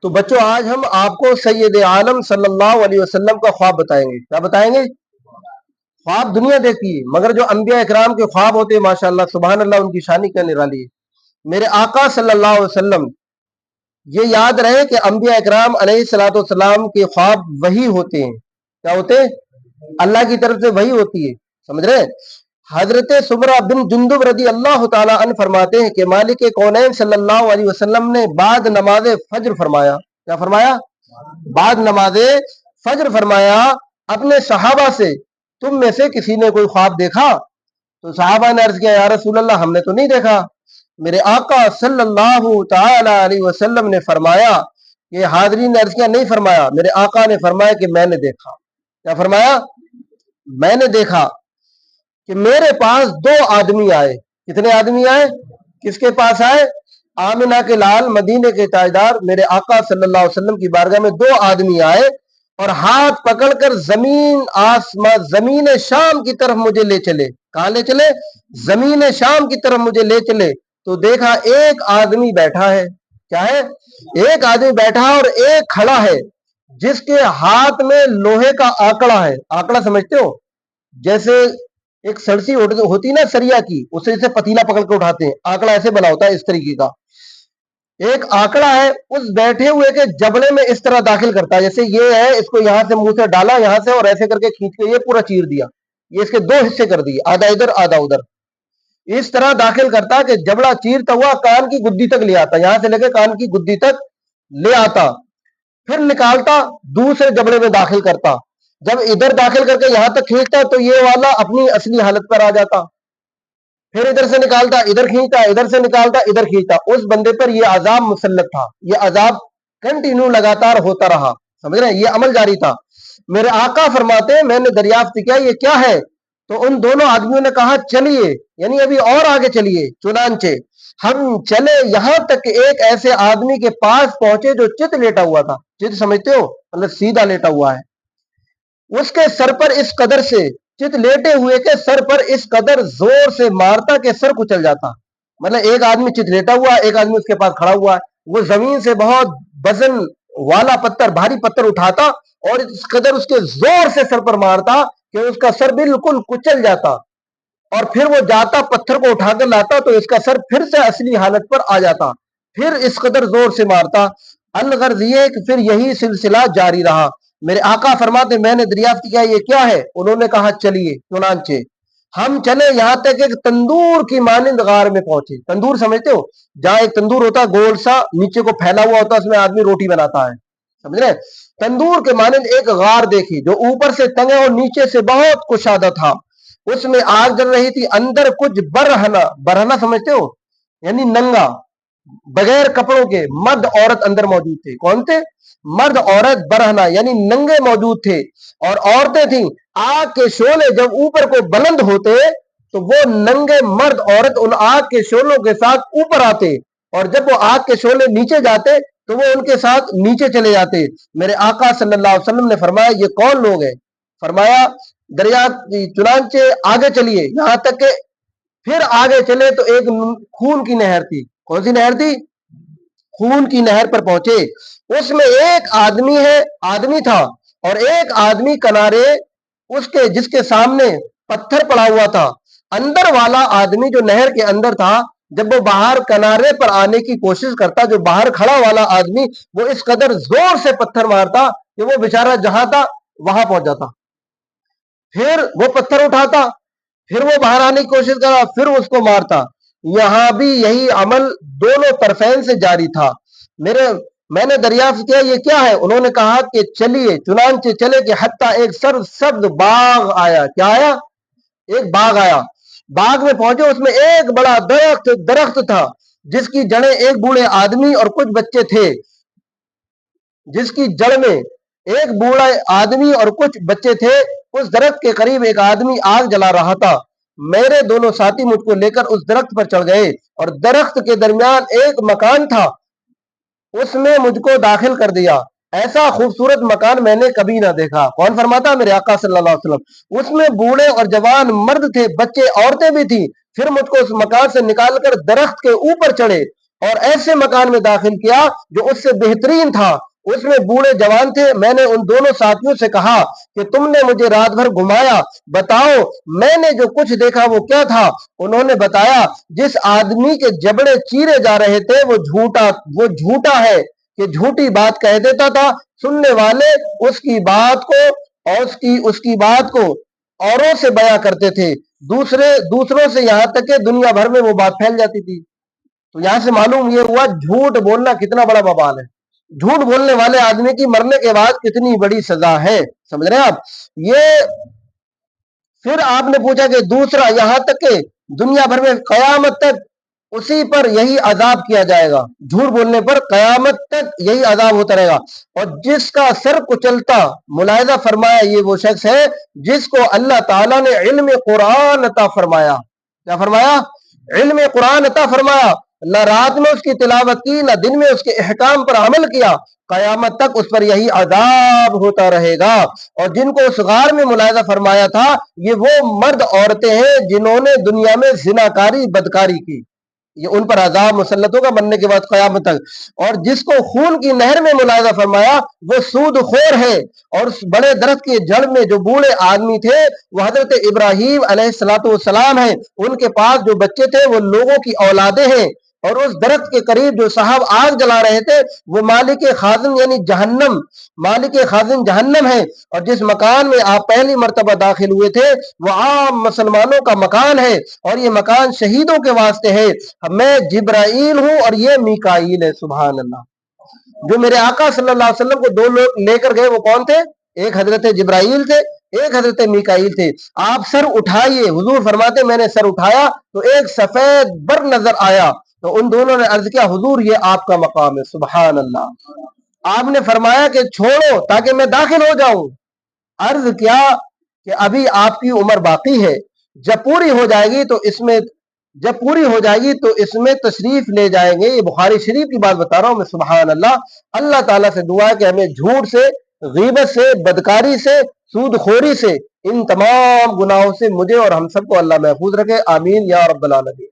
تو بچوں آج ہم آپ کو سید عالم صلی اللہ علیہ وسلم کا خواب بتائیں گے. کیا بتائیں گے؟ خواب دنیا دیکھتی ہے مگر جو انبیاء اکرام کے خواب ہوتے ہیں ماشاءاللہ سبحان اللہ ان کی شانی کیا نرالی ہے. میرے آقا صلی اللہ علیہ وسلم یہ یاد رہے کہ انبیاء اکرام علیہ الصلوۃ والسلام کے خواب وہی ہوتے ہیں. کیا ہوتے ہیں؟ اللہ کی طرف سے وہی ہوتی ہے. سمجھ رہے ہیں؟ حضرت سمرہ بن جندب رضی اللہ تعالی عنہ فرماتے ہیں کہ مالک کونین صلی اللہ علیہ وسلم نے بعد نماز فجر فرمایا. کیا فرمایا؟ بعد نماز فجر فرمایا اپنے صحابہ سے تم میں سے کسی نے کوئی خواب دیکھا؟ تو صحابہ نے عرض کیا یا رسول اللہ ہم نے تو نہیں دیکھا. میرے آقا صلی اللہ تعالی علیہ وسلم نے فرمایا کہ حاضرین نے عرض کیا نہیں فرمایا. میرے آقا نے فرمایا کہ میں نے دیکھا. کیا فرمایا؟ میں نے دیکھا کہ میرے پاس دو آدمی آئے. کتنے آدمی آئے؟ کس کے پاس آئے؟ آمنہ کے لال مدینے کے تاجدار میرے آقا صلی اللہ علیہ وسلم کی بارگاہ میں دو آدمی آئے اور ہاتھ پکڑ کر زمین شام کی طرف مجھے لے چلے. کہاں لے چلے؟ زمین شام کی طرف مجھے لے چلے. تو دیکھا ایک آدمی بیٹھا ہے. کیا ہے؟ ایک آدمی بیٹھا اور ایک کھڑا ہے جس کے ہاتھ میں لوہے کا آکڑا ہے. آکڑا سمجھتے ہو؟ جیسے ایک سرسی ہوتی نا سریا کی، اسے سے پتیلا پکڑ کے اٹھاتے ہیں، آکڑا ایسے بنا ہوتا ہے اس طریقے کا. ایک آکڑا ہے اس بیٹھے ہوئے کے جبڑے میں اس طرح داخل کرتا ہے جیسے یہ ہے، اس کو یہاں سے منہ سے ڈالا یہاں سے اور ایسے کر کے کھینچ کے یہ پورا چیر دیا. یہ اس کے دو حصے کر دیے، آدھا ادھر آدھا ادھر. اس طرح داخل کرتا کہ جبڑا چیرتا ہوا کان کی گدی تک لے آتا، یہاں سے لے کے کان کی گدی تک لے آتا، پھر نکالتا دوسرے جبڑے میں داخل کرتا. جب ادھر داخل کر کے یہاں تک کھینچتا تو یہ والا اپنی اصلی حالت پر آ جاتا. پھر ادھر سے نکالتا ادھر کھینچتا، ادھر سے نکالتا ادھر کھینچتا. اس بندے پر یہ عذاب مسلط تھا، یہ عذاب کنٹینیو لگاتار ہوتا رہا. سمجھ رہے ہیں؟ یہ عمل جاری تھا. میرے آقا فرماتے ہیں میں نے دریافت کیا یہ کیا ہے؟ تو ان دونوں آدمیوں نے کہا چلیے، یعنی ابھی اور آگے چلیے. چنانچہ ہم چلے یہاں تک کہ ایک ایسے آدمی کے پاس پہنچے جو چت لیٹا ہوا تھا. چت سمجھتے ہو؟ مطلب سیدھا لیٹا ہوا ہے. اس کے سر پر اس قدر سے، چت لیٹے ہوئے کے سر پر اس قدر زور سے مارتا کہ سر کچل جاتا. مطلب ایک آدمی چت لیٹا ہوا ہے، ایک آدمی اس کے پاس کھڑا ہوا ہے. وہ زمین سے بہت وزن والا پتھر، بھاری پتھر اٹھاتا اور اس قدر اس کے زور سے سر پر مارتا کہ اس کا سر بالکل کچل جاتا. اور پھر وہ جاتا پتھر کو اٹھا کر لاتا تو اس کا سر پھر سے اصلی حالت پر آ جاتا. پھر اس قدر زور سے مارتا. الغرض یہ کہ پھر یہی سلسلہ جاری رہا. میرے آقا فرماتے میں نے دریافت کیا یہ کیا ہے؟ انہوں نے کہا چلیے. چنانچہ ہم چلے یہاں تک ایک تندور کی مانند غار میں پہنچے. تندور سمجھتے ہو؟ جہاں ایک تندور ہوتا ہے گول سا نیچے کو پھیلا ہوا ہوتا ہے، اس میں آدمی روٹی بناتا ہے. سمجھ رہے؟ تندور کے مانند ایک غار دیکھی جو اوپر سے تنگ اور نیچے سے بہت کشادہ تھا. اس میں آگ جل رہی تھی. اندر کچھ برہنہ سمجھتے ہو؟ یعنی ننگا بغیر کپڑوں کے مرد عورت اندر موجود تھے. کون تھے؟ مرد عورت برہنہ یعنی ننگے موجود تھے. اور عورتیں تھیں. آگ کے شعلے جب اوپر کو بلند ہوتے تو وہ ننگے مرد عورت ان آگ کے شعلوں کے ساتھ اوپر آتے، اور جب وہ آگ کے شعلے نیچے جاتے تو وہ ان کے ساتھ نیچے چلے جاتے. میرے آقا صلی اللہ علیہ وسلم نے فرمایا یہ کون لوگ ہیں؟ فرمایا چنانچہ آگے چلیے یہاں تک کہ پھر آگے چلے تو ایک خون کی نہر تھی. کون سی نہر تھی؟ خون کی نہر پر پہنچے. اس میں ایک آدمی تھا اور ایک آدمی کنارے اس کے جس کے سامنے پتھر پڑا ہوا تھا. اندر والا آدمی جو نہر کے اندر تھا جب وہ باہر کنارے پر آنے کی کوشش کرتا، جو باہر کھڑا والا آدمی وہ اس قدر زور سے پتھر مارتا کہ وہ بیچارہ جہاں تھا وہاں پہنچ جاتا. پھر وہ پتھر اٹھاتا، پھر وہ باہر آنے کی کوشش کرا، پھر اس کو مارتا. یہاں بھی یہی عمل دونوں طرفین سے جاری تھا. میں نے دریافت کیا یہ کیا ہے؟ انہوں نے کہا کہ چلیے. چنانچہ چلے کہ حتیٰ ایک سرسبز باغ آیا. کیا آیا؟ ایک باغ آیا. باغ میں پہنچے، اس میں ایک بڑا درخت تھا جس کی جڑیں ایک بوڑھے آدمی اور کچھ بچے تھے. جس کی جڑ میں ایک بوڑھا آدمی اور کچھ بچے تھے. اس درخت کے قریب ایک آدمی آگ جلا رہا تھا. میرے دونوں ساتھی مجھ کو لے کر اس درخت پر چڑھ گئے اور درخت کے درمیان ایک مکان تھا، اس میں مجھ کو داخل کر دیا. ایسا خوبصورت مکان میں نے کبھی نہ دیکھا. کون فرماتا؟ میرے آقا صلی اللہ علیہ وسلم. اس میں بوڑھے اور جوان مرد تھے، بچے عورتیں بھی تھیں. پھر مجھ کو اس مکان سے نکال کر درخت کے اوپر چڑھے اور ایسے مکان میں داخل کیا جو اس سے بہترین تھا، اس میں بوڑھے جوان تھے۔ میں نے ان دونوں ساتھیوں سے کہا کہ تم نے مجھے رات بھر گھمایا، بتاؤ میں نے جو کچھ دیکھا وہ کیا تھا؟ انہوں نے بتایا جس آدمی کے جبڑے چیرے جا رہے تھے وہ جھوٹا ہے کہ جھوٹی بات کہہ دیتا تھا، سننے والے اس کی بات کو اور اس کی بات کو اوروں سے بیاں کرتے تھے، دوسروں سے، یہاں تک کہ دنیا بھر میں وہ بات پھیل جاتی تھی۔ تو یہاں سے معلوم یہ ہوا جھوٹ بولنا کتنا بڑا وبال ہے، جھوٹ بولنے والے آدمی کی مرنے کے بعد کتنی بڑی سزا ہے، سمجھ رہے ہیں آپ؟ یہ پھر آپ نے پوچھا کہ دوسرا، یہاں تک کہ دنیا بھر میں قیامت تک اسی پر یہی عذاب کیا جائے گا، جھوٹ بولنے پر قیامت تک یہی عذاب ہوتا رہے گا۔ اور جس کا سر کچلتا، ملاحظہ فرمایا یہ وہ شخص ہے جس کو اللہ تعالیٰ نے علم قرآن عطا فرمایا۔ کیا فرمایا؟ علم قرآن عطا فرمایا، نہ رات میں اس کی تلاوت کی، نہ دن میں اس کے احکام پر عمل کیا، قیامت تک اس پر یہی عذاب ہوتا رہے گا۔ اور جن کو اس غار میں ملاحظہ فرمایا تھا، یہ وہ مرد عورتیں ہیں جنہوں نے دنیا میں زناکاری بدکاری کی، یہ ان پر عذاب مسلط ہوگا مرنے کے بعد قیامت تک۔ اور جس کو خون کی نہر میں ملاحظہ فرمایا وہ سود خور ہے۔ اور اس بڑے درخت کی جڑ میں جو بوڑھے آدمی تھے وہ حضرت ابراہیم علیہ السلام ہیں، ان کے پاس جو بچے تھے وہ لوگوں کی اولادیں ہیں۔ اور اس درخت کے قریب جو صاحب آگ جلا رہے تھے وہ مالک خازن یعنی جہنم، مالک خازن جہنم ہے۔ اور جس مکان میں آپ پہلی مرتبہ داخل ہوئے تھے وہ عام مسلمانوں کا مکان ہے، اور یہ مکان شہیدوں کے واسطے ہے۔ میں جبرائیل ہوں اور یہ میکائیل ہے۔ سبحان اللہ۔ جو میرے آقا صلی اللہ علیہ وسلم کو دو لوگ لے کر گئے وہ کون تھے؟ ایک حضرت جبرائیل تھے، ایک حضرت میکائیل تھے۔ آپ سر اٹھائیے، حضور فرماتے میں نے سر اٹھایا تو ایک سفید بر نظر آیا، تو ان دونوں نے عرض کیا حضور یہ آپ کا مقام ہے۔ سبحان اللہ۔ آپ نے فرمایا کہ چھوڑو تاکہ میں داخل ہو جاؤں۔ عرض کیا کہ ابھی آپ کی عمر باقی ہے، جب پوری ہو جائے گی تو اس میں تشریف لے جائیں گے۔ یہ بخاری شریف کی بات بتا رہا ہوں میں۔ سبحان اللہ۔ اللہ تعالیٰ سے دعا ہے کہ ہمیں جھوٹ سے، غیبت سے، بدکاری سے، سود خوری سے، ان تمام گناہوں سے مجھے اور ہم سب کو اللہ محفوظ رکھے، آمین یا رب العالمین۔